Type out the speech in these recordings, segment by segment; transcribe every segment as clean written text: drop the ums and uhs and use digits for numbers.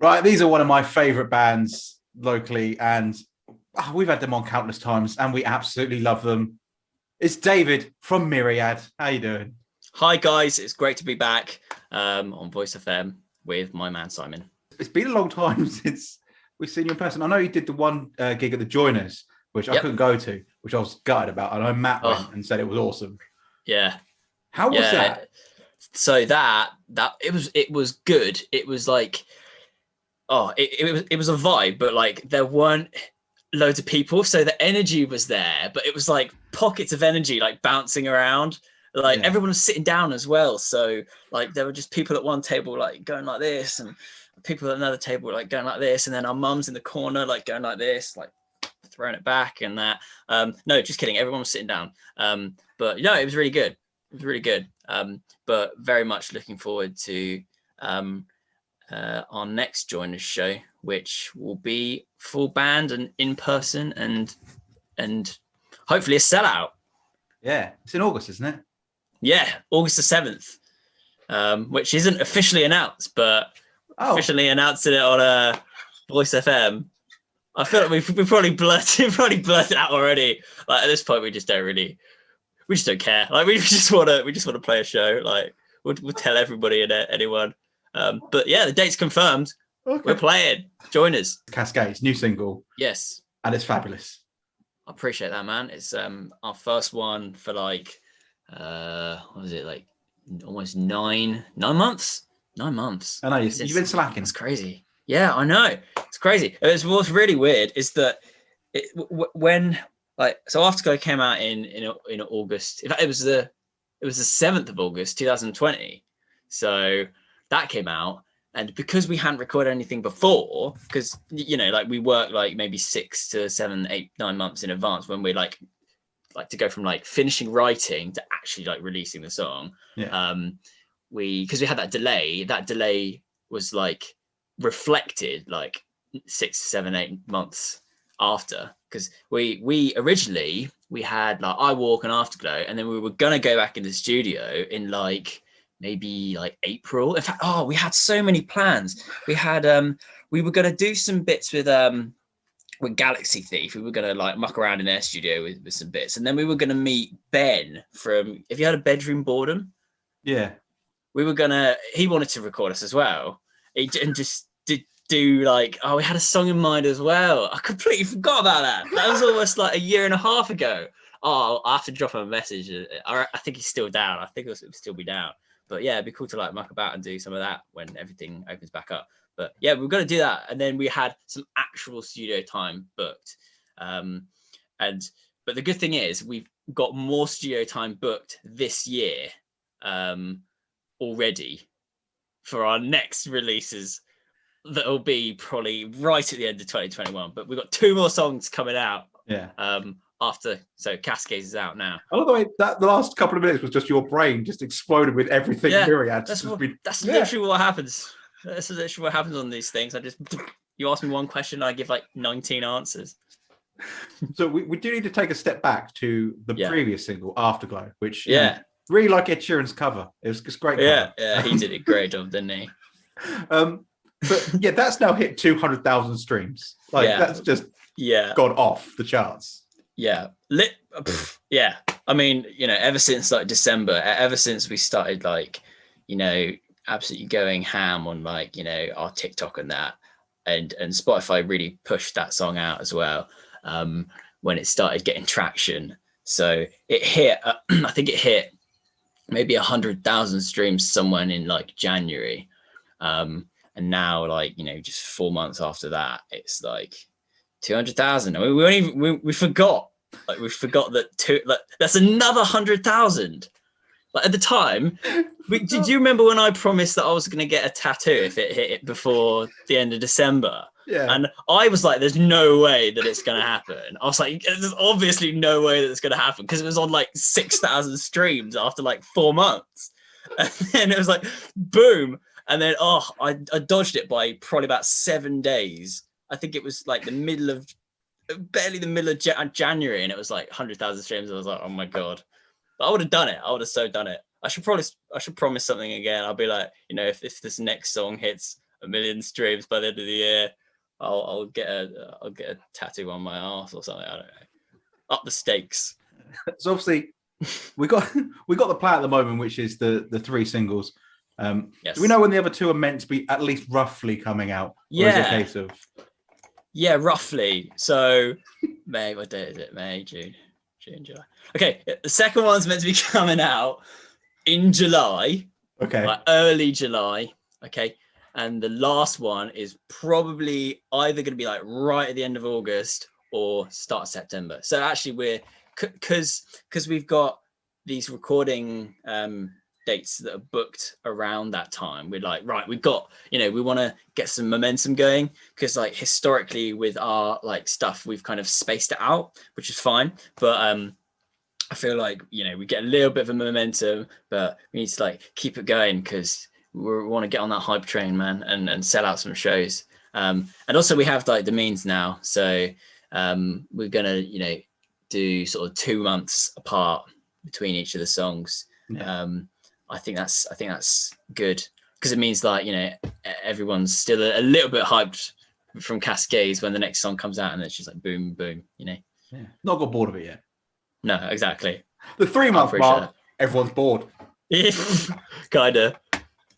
Right, these are one of my favourite bands locally, and we've had them on countless times, and we absolutely love them. It's David from Myriad. How you doing? Hi guys, it's great to be back on Voice FM with my man Simon. It's been a long time since we've seen you in person. I know you did the one gig at the Joiners, which I Yep. couldn't go to, which I was gutted about. I know Matt went Oh, and said it was awesome. yeah. How was Yeah. that? So that it was good. It was like it was a vibe, but like there weren't loads of people, so the energy was there, but it was like pockets of energy like bouncing around. Like Yeah, everyone was sitting down as well, so like there were just people at one table like going like this, and people at another table like going like this, and then our mums in the corner like going like this, like throwing it back and that. No, just kidding. Everyone was sitting down. But no, it was really good. It was really good. But very much looking forward to our next Joiners show, which will be full band and in person and hopefully a sellout. yeah. It's in August, isn't it? Yeah, August the 7th, which isn't officially announced, but officially announcing it on Voice FM. I feel like we've probably blurted out already. Like at this point, we just don't care. Like we just want to play a show. Like we'll tell everybody and anyone. But yeah, the date's confirmed. Okay. We're playing. Join us. Cascades, new single. Yes. And it's fabulous. I appreciate that, man. It's our first one for like what was it, like almost 9 months? 9 months. I know you've been slacking. It's crazy. Yeah, I know. It's crazy. What's really weird is that when like Afterglow came out in August. In fact, it was the 7th of August, 2020. So that came out, and because we hadn't recorded anything before, because like we work like maybe 6 to 7, 8, 9 months in advance when we like to go from like finishing writing to actually like releasing the song. Yeah. Because we had that delay was like reflected like 6, 7, 8 months after, because we originally we had like I Walk and Afterglow, and then we were gonna go back in the studio in like maybe like April. In fact, we had so many plans. We had we were gonna do some bits with Galaxy Thief. We were gonna like muck around in their studio with some bits, and then we were gonna meet Ben from, if you had a Bedroom Boredom. Yeah. He wanted to record us as well. And just do like, we had a song in mind as well. I completely forgot about that. That was almost like a year and a half ago. I have to drop him a message. I think he's still down. I think it'll still be down. But yeah, it'd be cool to like muck about and do some of that when everything opens back up. But yeah, we're going to do that. And then we had some actual studio time booked. But the good thing is we've got more studio time booked this year already for our next releases that'll be probably right at the end of 2021. But we've got 2 more songs coming out. Yeah. After, so Cascades is out now. I love the way that the last couple of minutes was just your brain just exploded with everything Myriad. That's literally what happens. That's literally what happens on these things. You ask me one question, I give like 19 answers. So we do need to take a step back to the previous single, Afterglow, which really like Ed Sheeran's cover. It was just great. Yeah, he did a great job, didn't he? But yeah, that's now hit 200,000 streams. Like that's just gone off the charts. Yeah. Yeah. I mean, ever since like December, ever since we started like, absolutely going ham on like, our TikTok and that, and Spotify really pushed that song out as well when it started getting traction. So it hit, I think it hit maybe 100,000 streams somewhere in like January. And now like, just 4 months after that, it's like 200,000. I mean, we forgot that that's another 100,000. Like at the time, did you remember when I promised that I was going to get a tattoo if it hit it before the end of December? Yeah. And I was like, there's no way that it's going to happen. I was like, there's obviously no way that it's going to happen, because it was on like 6,000 streams after like 4 months. And then it was like, boom. And then, I dodged it by probably about 7 days. I think it was like barely the middle of January, and it was like 100,000 streams. I was like, oh my God. But I would have done it. I would have so done it. I should promise something again. I'll be like, if this next song hits 1 million streams by the end of the year, I'll get a tattoo on my arse or something. I don't know. Up the stakes. So obviously, we got the plan at the moment, which is the 3 singles. Yes. Do we know when the other 2 are meant to be at least roughly coming out? Or is it a case of? Yeah, roughly. So May, what day is it? May, June, July. Okay, the second one's meant to be coming out in July. Okay. Like early July. Okay. And the last one is probably either going to be like right at the end of August or start September. So actually we're, because we've got these recording dates that are booked around that time, we're like, right, we've got, we want to get some momentum going, because like historically with our like stuff, we've kind of spaced it out, which is fine. But I feel like, we get a little bit of a momentum, but we need to like keep it going, because we want to get on that hype train, man, and sell out some shows. And also we have like the means now. So we're going to, do sort of 2 months apart between each of the songs. Yeah. I think that's good, because it means like, everyone's still a little bit hyped from Cascades when the next song comes out, and it's just like boom, boom, Yeah. Not got bored of it yet. No, exactly. The 3-month mark, everyone's bored. Yeah, kind of.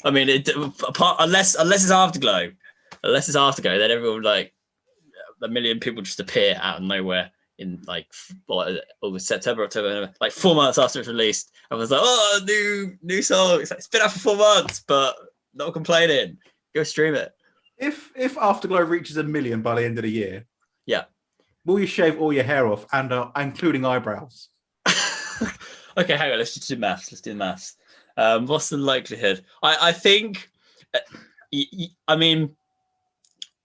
I mean, unless it's Afterglow, then everyone like 1 million people just appear out of nowhere in like August, September, October, November, like 4 months after it's released. Everyone's like, oh, new song. It's been out for 4 months, but not complaining. Go stream it. If Afterglow reaches 1 million by the end of the year, yeah, will you shave all your hair off, and including eyebrows? Okay, hang on. Let's just do maths. What's the likelihood? I think, I mean,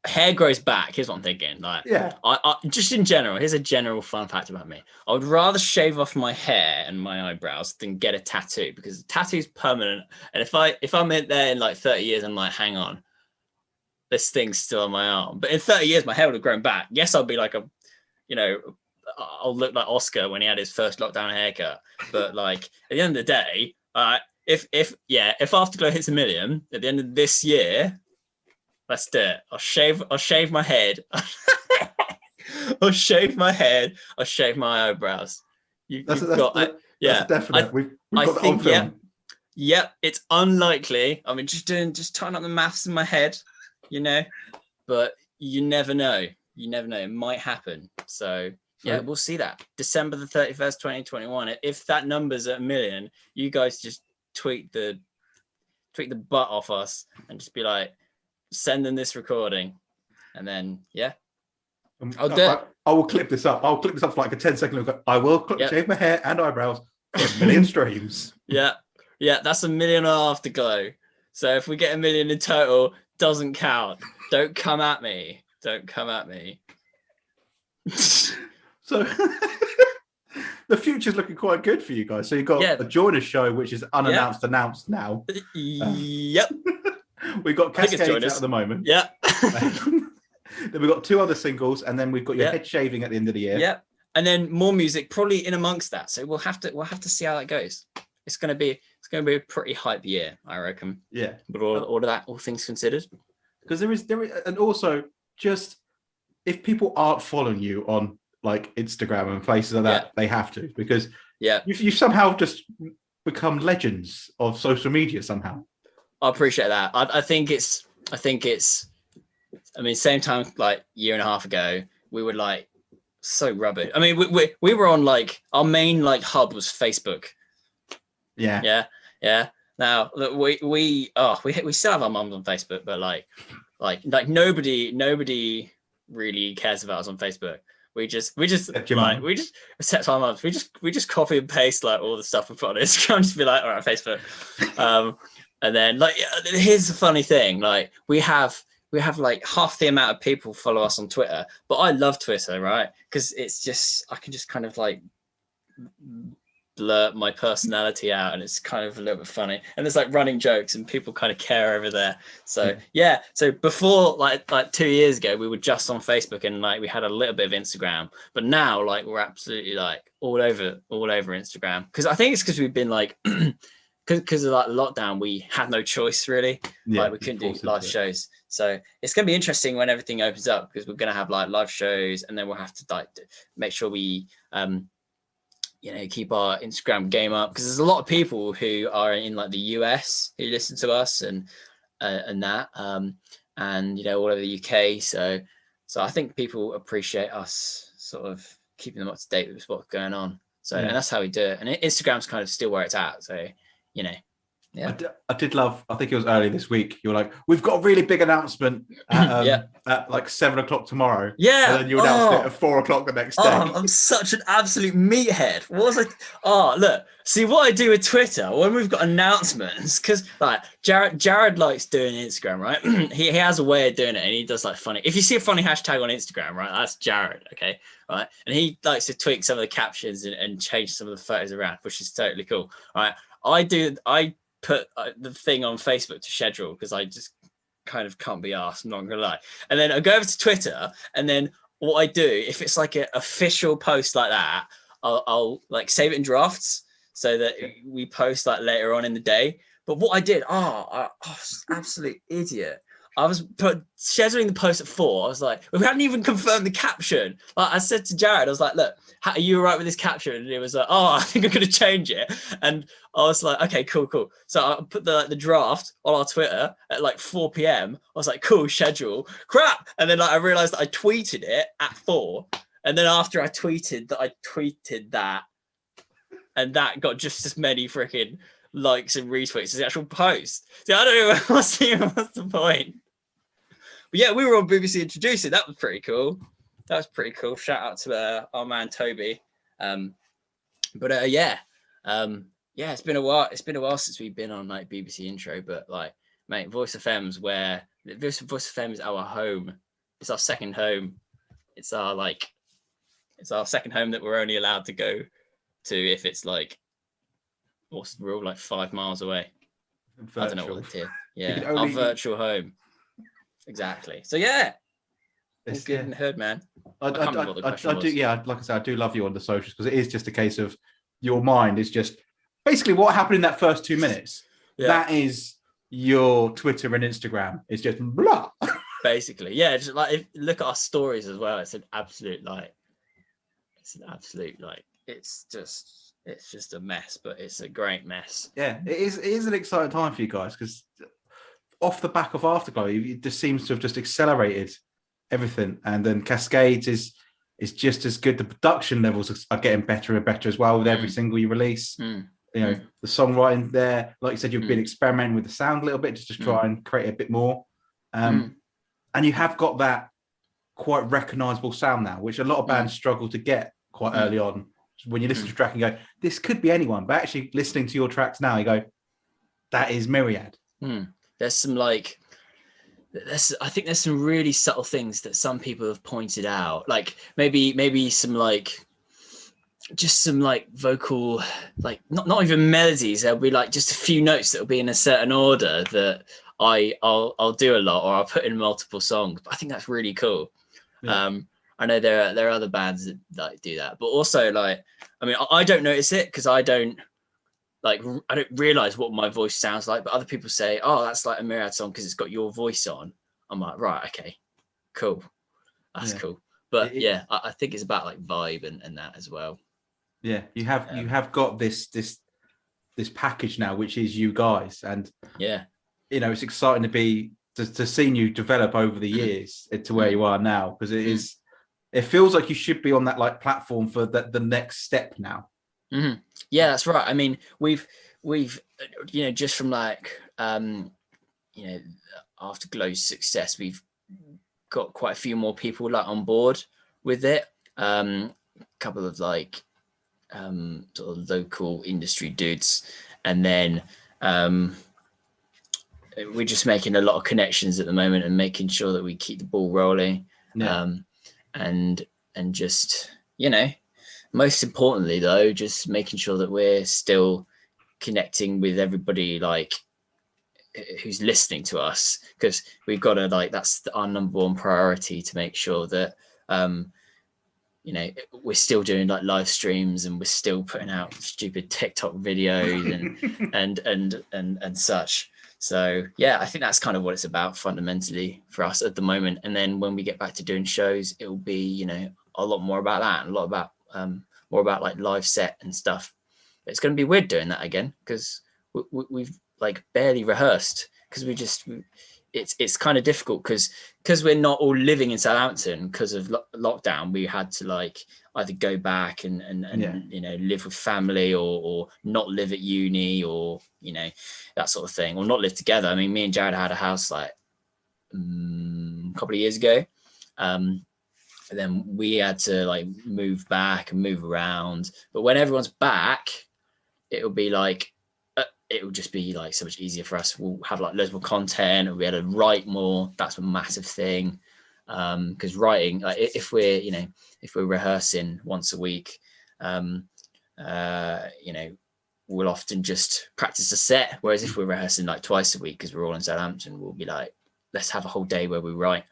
hair grows back. Here's what I'm thinking. Like, yeah. I just in general, here's a general fun fact about me. I would rather shave off my hair and my eyebrows than get a tattoo, because the tattoo's permanent. And if I'm in there in like 30 years, I'm like, hang on, this thing's still on my arm. But in 30 years, my hair would have grown back. Yes, I'll be like I'll look like Oscar when he had his first lockdown haircut. But like at the end of the day, if Afterglow hits 1 million at the end of this year, let's do it. I'll shave my head. I'll shave my head. I'll shave my eyebrows. That's definite. We've got that on film. Yep. It's unlikely. I mean, just tying up the maths in my head, but you never know. It might happen. So yeah, we'll see that. December the 31st, 2021. If that number's at 1 million, you guys just tweet the butt off us and just be like, send them this recording, and then I'll do it. I will clip this up. I'll clip this up for like a 10-second look. I will shave my hair and eyebrows for 1 million streams. Yeah, that's 1 million Afterglow. So if we get 1 million in total, doesn't count. Don't come at me. So the future's looking quite good for you guys. So you've got a Joiners show, which is unannounced, announced now. Yep. We've got Cascades out at the moment. Yeah. Then we've got 2 other singles, and then we've got your head shaving at the end of the year. Yeah. And then more music probably in amongst that. So we'll have to see how that goes. It's gonna be a pretty hype year, I reckon. Yeah. But all of that, all things considered. Because there is, and also just if people aren't following you on like Instagram and places like that, they have to, because you somehow just become legends of social media somehow. I appreciate that. I think it's. I mean, same time like 1.5 years ago, we were like so rubbish. I mean, we were on like our main like hub was Facebook. Yeah. Now look, we still have our mums on Facebook, but like nobody really cares about us on Facebook. We just set our mums. We just copy and paste like all the stuff we put on Instagram. Just be like, all right, Facebook. And then like, here's the funny thing. Like we have like half the amount of people follow us on Twitter, but I love Twitter, right? Because it's just, I can just kind of like blurt my personality out, and it's kind of a little bit funny. And there's like running jokes, and people kind of care over there. So so before like 2 years ago, we were just on Facebook, and like we had a little bit of Instagram, but now like we're absolutely like all over Instagram. Because I think it's because we've been like, because because of like lockdown, we had no choice really. Yeah, like we couldn't do live shows. So it's going to be interesting when everything opens up, because we're going to have like live shows, and then we'll have to like make sure we keep our Instagram game up, because there's a lot of people who are in like the US who listen to us and that and all over the UK. So I think people appreciate us sort of keeping them up to date with what's going on. So and that's how we do it. And Instagram's kind of still where it's at. So yeah. I did love, I think it was early this week, you were like, we've got a really big announcement at like 7:00 tomorrow. Yeah. And then you announced it at 4:00 the next day. I'm such an absolute meathead. What was I? Look, see what I do with Twitter when we've got announcements, because like Jared likes doing Instagram, right? he has a way of doing it, and he does like funny. If you see a funny hashtag on Instagram, right, that's Jared, okay, right? And he likes to tweak some of the captions and change some of the photos around, which is totally cool. All right, I put the thing on Facebook to schedule, because I just kind of can't be asked, I'm not gonna lie. And then I go over to Twitter, and then what I do, if it's like an official post like that, I'll like save it in drafts so that we post like later on in the day. But what I did, absolute idiot. I was scheduling the post at 4. I was like, we hadn't even confirmed the caption. Like I said to Jared, I was like, look, are you all right with this caption? And it was like, I think I'm going to change it. And I was like, okay, cool. So I put the draft on our Twitter at like 4 p.m. I was like, cool, schedule. Crap. And then like I realized that I tweeted it at 4. And then after I tweeted that, and that got just as many freaking likes and retweets as the actual post. So I don't know what's the point. But yeah, we were on BBC Introducing. That was pretty cool. Shout out to our man Toby. It's been a while. It's been a while since we've been on like BBC Intro. But like, mate, Voice FM is our home. It's our second home. It's our second home that we're only allowed to go to if it's like, what's the rule, like 5 miles away. Virtual. I don't know what it's here. Yeah, our virtual home. Exactly. So yeah, it's good and heard, man. I do. Yeah, like I said, I do love you on the socials, because it is just a case of your mind is just basically what happened in that first 2 minutes. Yeah. That is your Twitter and Instagram. It's just blah. Basically, yeah. Just like look at our stories as well. It's just a mess, but it's a great mess. Yeah, it is an exciting time for you guys, because off the back of Afterglow, it just seems to have just accelerated everything. And then Cascades is just as good. The production levels are getting better and better as well with every single you release. The songwriting there, like you said, you've been experimenting with the sound a little bit, just to try and create a bit more. And you have got that quite recognizable sound now, which a lot of bands struggle to get quite early on. When you listen to a track and go, this could be anyone, but actually listening to your tracks now, you go, that is Myriad. There's some I think there's some really subtle things that some people have pointed out, like maybe some just some vocal, not even melodies. There'll be just a few notes that'll be in a certain order that I'll do a lot, or I'll put in multiple songs. But I think that's really cool. Yeah. I know there are other bands that do that, but also I don't notice it, because I don't realize what my voice sounds like, but other people say, oh, that's like a Myriad song because it's got your voice on. I'm like, right, okay, cool, that's cool. But I think it's about vibe and that as well. Yeah, you have got this package now, which is you guys, and it's exciting to see you develop over the years to where you are now, because it feels like you should be on that platform for the next step now. Yeah, that's right. I mean, we've just from Afterglow's success, we've got quite a few more people on board with it. A couple of sort of local industry dudes, and then we're just making a lot of connections at the moment and making sure that we keep the ball rolling. And just most importantly though, just making sure that we're still connecting with everybody who's listening to us, because we've got to that's our number one priority, to make sure that you know, we're still doing like live streams, and we're still putting out stupid TikTok videos and such. So yeah, I think that's kind of what it's about fundamentally for us at the moment. And then when we get back to doing shows, it will be, you know, a lot more about that, and a lot about more about like live set and stuff. It's going to be weird doing that again, because we've like barely rehearsed, because it's kind of difficult because we're not all living in Southampton because of lockdown. We had to like either go back and you know, live with family, or not live at uni, or, you know, that sort of thing, or not live together. I mean, me and Jared had a house like a couple of years ago. And then we had to like move back and move around. But when everyone's back, it'll be like, it will just be like so much easier for us. We'll have like loads more content, and we had to write more. That's a massive thing. Because writing, like if we're rehearsing once a week, you know, we'll often just practice a set. Whereas if we're rehearsing like twice a week, because we're all in Southampton, we'll be like, let's have a whole day where we write.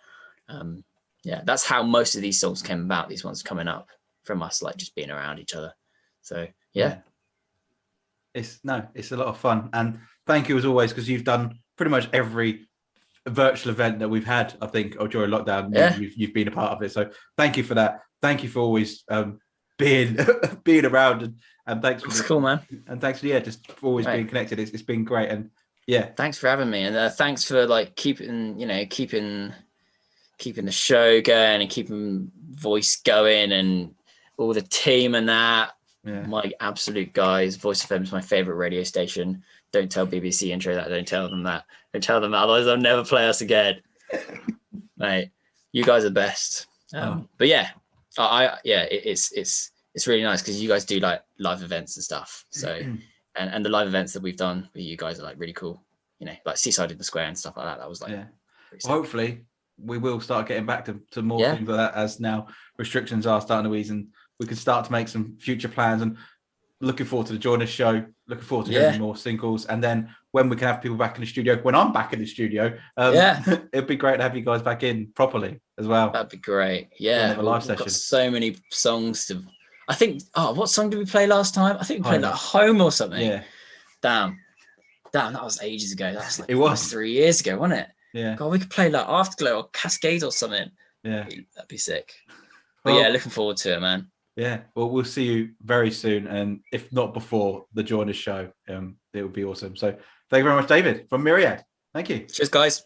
Yeah, that's how most of these songs came about. These ones coming up from us, like just being around each other. So yeah. It's a lot of fun, and thank you as always, because you've done pretty much every virtual event that we've had, I think, or during lockdown. You've been a part of it, so thank you for that. Thank you for always being around, and thanks for cool, man. And thanks for just for always being connected. It's been great, and thanks for having me, and thanks for like keeping the show going and keeping Voice going, and all the team and that. My absolute guys. Voice FM is my favorite radio station. Don't tell BBC Intro that. Don't tell them that. Don't tell them that, otherwise they'll never play us again. Mate, you guys are best. But yeah, it's really nice, because you guys do like live events and stuff. So and the live events that we've done with you guys are like really cool. You know, like Seaside in the Square and stuff like that. That was like hopefully we will start getting back to more things like that, as now restrictions are starting to ease, and we can start to make some future plans. And looking forward to the Join Us show, looking forward to hearing more singles, and then when we can have people back in the studio, when I'm back in the studio, it'd be great to have you guys back in properly as well. That'd be great. We've got so many songs to, I think, what song did we play last time? I think we played like Home or something. Damn, that was ages ago. That was like, it was 3 years ago, wasn't it? God, we could play like Afterglow or Cascades or something. That'd be sick. But looking forward to it, man. Well, we'll see you very soon, and if not before the Join Us show, it would be awesome. So thank you very much, David from Myriad. Thank you. Cheers, guys.